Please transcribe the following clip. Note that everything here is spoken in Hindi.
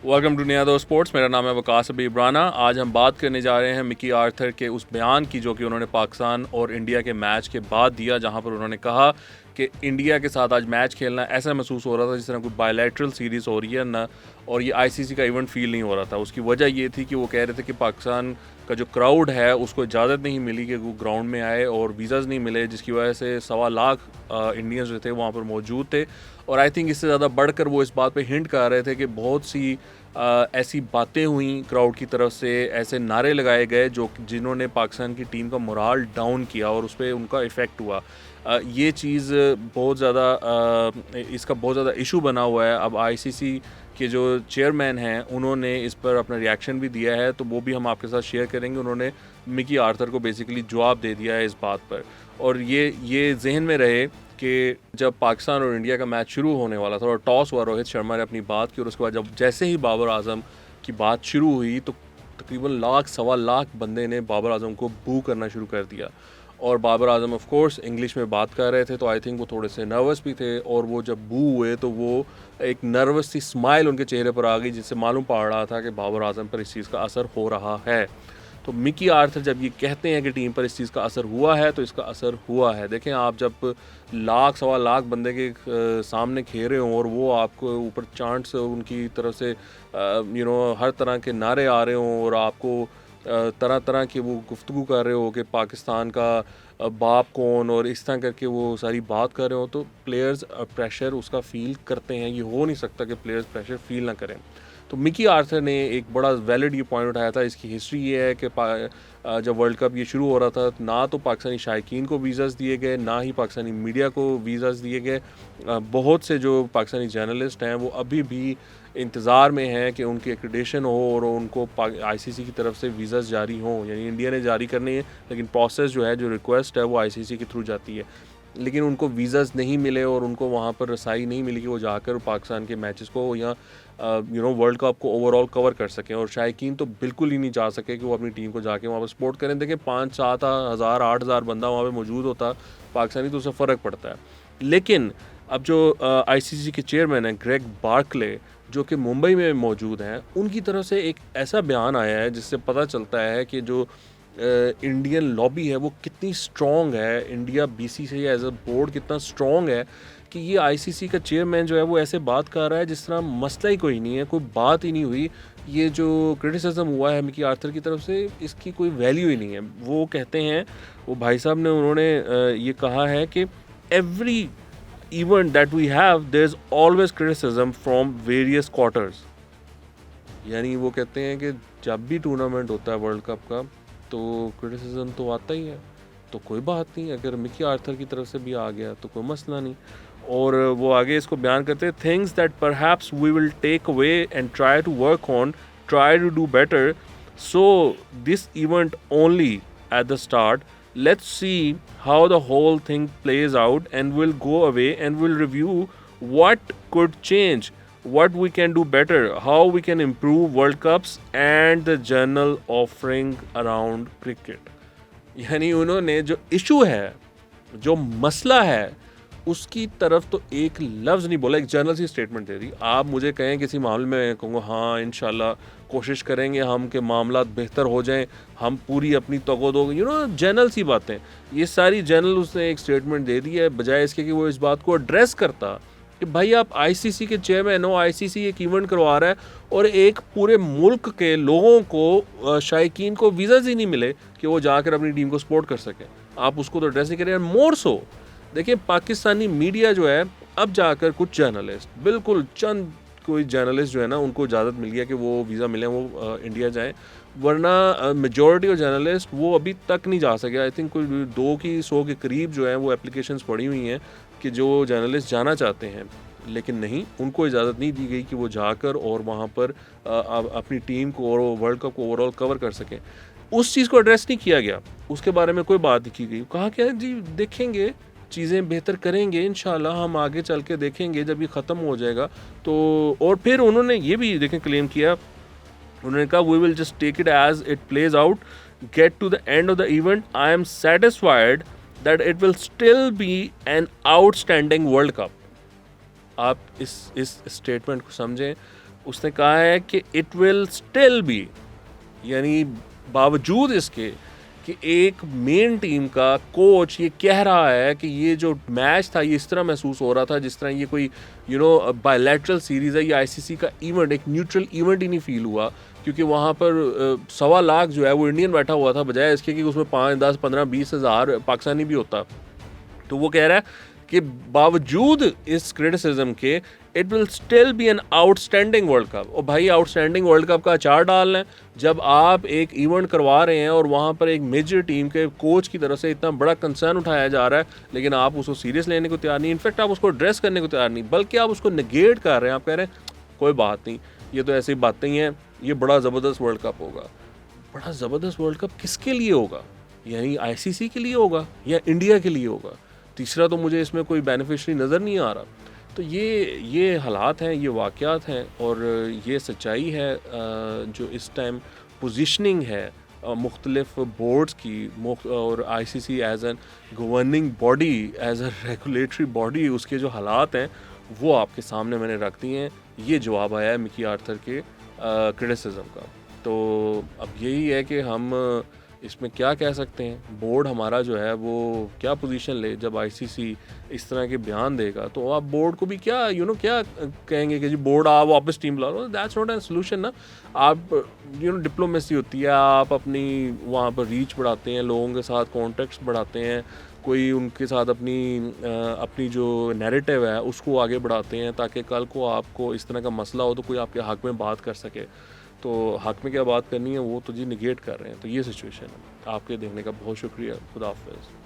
Welcome to नियादो sports. मेरा नाम है वकास अबी इब्राना। आज हम बात करने जा रहे हैं मिकी आर्थर के उस बयान की जो कि उन्होंने पाकिस्तान और इंडिया के मैच के बाद दिया, जहां पर उन्होंने कहा कि इंडिया के साथ आज मैच खेलना ऐसा महसूस हो रहा था जिस तरह कोई बायलैटरल सीरीज़ हो रही है ना, और ये आईसीसी का इवेंट फील नहीं हो रहा था। उसकी वजह ये थी कि वो कह रहे थे कि पाकिस्तान का जो क्राउड है उसको इजाज़त नहीं मिली कि वो ग्राउंड में आए और वीज़ाज़ नहीं मिले, जिसकी वजह से 1.25 लाख इंडियंस जो थे वहाँ पर मौजूद थे। और आई थिंक इससे ज़्यादा बढ़कर वो इस बात पे हिंट कर रहे थे कि बहुत सी ऐसी बातें हुई क्राउड की तरफ से, ऐसे नारे लगाए गए जिन्होंने पाकिस्तान की टीम का मोराल डाउन किया और उस पर उनका इफ़ेक्ट हुआ। ये चीज़ बहुत ज़्यादा इसका बहुत ज़्यादा इशू बना हुआ है। अब आईसीसी के जो चेयरमैन हैं उन्होंने इस पर अपना रिएक्शन भी दिया है, तो वो भी हम आपके साथ शेयर करेंगे। उन्होंने मिकी आर्थर को बेसिकली जवाब दे दिया है इस बात पर। और ये जहन में रहे कि जब पाकिस्तान और इंडिया का मैच शुरू होने वाला था और टॉस हुआ, रोहित शर्मा ने अपनी बात की और उसके बाद जब जैसे ही बाबर आजम की बात शुरू हुई तो तकरीबन 1.25 लाख बंदे ने बाबर आजम को बू करना शुरू कर दिया। और Babar Azam of course English में बात कर रहे थे, तो आई थिंक वो थोड़े से नर्वस भी थे, और वो जब बू हुए तो वो एक नर्वस सी स्माइल उनके चेहरे पर आ गई, जिससे मालूम पड़ रहा था कि बाबर आजम पर इस चीज़ का असर हो रहा है। तो मिकी आर्थर जब ये कहते हैं कि टीम पर इस चीज़ का असर हुआ है, तो इसका असर हुआ है। देखें, आप जब 1.25 लाख बंदे के सामने खेल रहे हों और वो आपको ऊपर चांट्स उनकी तरफ से हर तरह के नारे आ रहे हों और आपको तरह तरह की वो गुफ्तगू कर रहे हो कि पाकिस्तान का बाप कौन, और इस तरह करके वो सारी बात कर रहे हो, तो प्लेयर्स प्रेशर उसका फ़ील करते हैं। ये हो नहीं सकता कि प्लेयर्स प्रेशर फ़ील ना करें। तो मिकी आर्थर ने एक बड़ा वैलिड ये पॉइंट उठाया था। इसकी हिस्ट्री ये है कि जब वर्ल्ड कप ये शुरू हो रहा था, ना तो पाकिस्तानी शायकीन को वीज़ाज़ दिए गए, ना ही पाकिस्तानी मीडिया को वीज़ाज़ दिए गए। बहुत से जो पाकिस्तानी जर्नलिस्ट हैं वो अभी भी इंतज़ार में हैं कि उनकी एक्रेडिटेशन हो और उनको आईसीसी की तरफ से वीज़ाज़ जारी हों। यानी इंडिया ने जारी करने हैं, लेकिन प्रोसेस जो है, जो रिक्वेस्ट है, वो आईसीसी के थ्रू जाती है। लेकिन उनको वीज़ाज़ नहीं मिले और उनको वहाँ पर रसाई नहीं मिली कि वो जाकर पाकिस्तान के मैचेस को या वर्ल्ड कप को ओवरऑल कवर कर सकें। और शायकीन तो बिल्कुल ही नहीं जा सके कि वो अपनी टीम को जाके वहाँ पर सपोर्ट करें। देखें, 5-7 हज़ार 8,000 बंदा वहाँ पे मौजूद होता पाकिस्तानी, तो उससे फ़र्क पड़ता है। लेकिन अब जो आईसीसी के चेयरमैन हैं ग्रेग बार्कले, जो कि मुंबई में मौजूद हैं, उनकी तरफ से एक ऐसा बयान आया है जिससे पता चलता है कि जो इंडियन लॉबी है वो कितनी स्ट्रॉन्ग है, India BCCI as a board कितना स्ट्रॉन्ग है कि ये आईसीसी का चेयरमैन जो है वो ऐसे बात कर रहा है जिस तरह मसला ही कोई नहीं है, कोई बात ही नहीं हुई। ये जो क्रिटिसिज्म हुआ है मिकी आर्थर की तरफ से, इसकी कोई वैल्यू ही नहीं है। वो कहते हैं, वो भाई साहब ने उन्होंने ये कहा है कि every event that we have there is always criticism from various quarters. यानी वो कहते हैं कि जब भी टूर्नामेंट होता है वर्ल्ड कप का, तो क्रिटिसिज्म तो आता ही है। तो कोई बात नहीं, अगर मिकी आर्थर की तरफ से भी आ गया तो कोई मसला नहीं। और वो आगे इसको बयान करते हैं, things that perhaps we will take away and try to work on, try to do better, so this event only at the start. Let's see how the whole thing plays out, and we'll go away and we'll review what could change, what we can do better, how we can improve World Cups and the general offering around cricket. यानी उन्होंने जो इशू है, जो मसला है, उसकी तरफ तो एक लफ्ज़ नहीं बोला, एक जनरल सी स्टेटमेंट दे दी। आप मुझे कहें किसी मामले में, मैं कहूँगा हाँ इंशाल्लाह कोशिश करेंगे हम कि मामला बेहतर हो जाएं, हम पूरी अपनी तगोदो जनरल सी बातें, ये सारी जनरल उसने एक स्टेटमेंट दे दी है, बजाय इसके कि वो इस बात को एड्रेस करता कि भाई आप आईसीसी के चेयरमैन हो, आईसीसी एक इवेंट करवा रहा है और एक पूरे मुल्क के लोगों को, शायकीन को वीज़ाज़ ही नहीं मिले कि वो जाकर अपनी टीम को सपोर्ट कर सकें। आप उसको तो एड्रेस नहीं करें। मोर सो देखिए, पाकिस्तानी मीडिया जो है, अब जाकर कुछ जर्नलिस्ट, बिल्कुल चंद कोई जर्नलिस्ट जो है ना, उनको इजाज़त मिल गया कि वो वीज़ा मिले, वो इंडिया जाएं, वरना मेजॉरिटी ऑफ जर्नलिस्ट वो अभी तक नहीं जा सके। आई थिंक कोई 200 के करीब जो है वो एप्लीकेशंस पड़ी हुई हैं कि जो जर्नलिस्ट जाना चाहते हैं, लेकिन नहीं, उनको इजाज़त नहीं दी गई कि वो जाकर और वहाँ पर अपनी टीम को और वर्ल्ड कप को ओवरऑल कवर कर सकें। उस चीज़ को एड्रेस नहीं किया गया, उसके बारे में कोई बात नहीं की गई। कहा क्या जी, देखेंगे, चीज़ें बेहतर करेंगे इंशाल्लाह, हम आगे चल के देखेंगे जब ये ख़त्म हो जाएगा तो। और फिर उन्होंने ये भी देखें क्लेम किया, उन्होंने कहा we will just take it as it plays out, get to the end of the event, I am satisfied that it will still be an outstanding World Cup. आप इस स्टेटमेंट को समझें, उसने कहा है कि इट विल स्टिल बी, यानी बावजूद इसके कि एक मेन टीम का कोच ये कह रहा है कि ये जो मैच था ये इस तरह महसूस हो रहा था जिस तरह ये कोई बायलैटरल सीरीज़ है, ये आईसीसी का इवेंट, एक न्यूट्रल इवेंट ही नहीं फील हुआ, क्योंकि वहाँ पर 1.25 लाख जो है वो इंडियन बैठा हुआ था, बजाय इसके कि उसमें 5, 10, 15, 20 हज़ार पाकिस्तानी भी होता। तो वो कह रहा है कि बावजूद इस क्रिटिसिज्म के it will still be an outstanding World cup. और भाई आउटस्टैंडिंग वर्ल्ड कप का अचार डाल लें जब आप एक इवेंट करवा रहे हैं और वहाँ पर एक मेजर टीम के कोच की तरफ से इतना बड़ा कंसर्न उठाया जा रहा है, लेकिन आप उसको सीरियस लेने को तैयार नहीं, इनफैक्ट आप उसको एड्रेस करने को तैयार नहीं, बल्कि आप उसको नेगेट कर रहे हैं। आप कह रहे हैं कोई बात नहीं, ये तो ऐसी बातें ही हैं, ये बड़ा ज़बरदस्त वर्ल्ड कप होगा। बड़ा ज़बरदस्त वर्ल्ड कप किसके लिए होगा? यानी आईसीसी के लिए होगा या इंडिया के लिए होगा? तीसरा तो मुझे इसमें कोई बेनिफिशरी नज़र नहीं आ रहा। तो ये हालात हैं, ये वाक़यात हैं और ये सच्चाई है जो इस टाइम पोजीशनिंग है मुख्तलिफ बोर्ड्स की और ICC as an governing body, as a regulatory body, उसके जो हालात हैं वो आपके सामने मैंने रख दिए हैं। ये जवाब आया है मिकी आर्थर के क्रिटिसिज्म का। तो अब यही है कि हम इसमें क्या कह सकते हैं, बोर्ड हमारा जो है वो क्या पोजीशन ले जब आईसीसी इस तरह के बयान देगा। तो आप बोर्ड को भी क्या क्या कहेंगे कि जी बोर्ड आप वापस टीम ला लो, दैट्स नॉट एन सोल्यूशन ना। आप डिप्लोमेसी होती है, आप अपनी वहाँ पर रीच बढ़ाते हैं, लोगों के साथ कॉन्टेक्ट्स बढ़ाते हैं, कोई उनके साथ अपनी जो नैरेटिव है उसको आगे बढ़ाते हैं ताकि कल को आपको इस तरह का मसला हो तो कोई आपके हक़ में बात कर सके। तो हक़ में क्या बात करनी है वो तो जी निगेट कर रहे हैं। तो ये सिचुएशन है। आपके देखने का बहुत शुक्रिया। खुदा हाफ़िज़।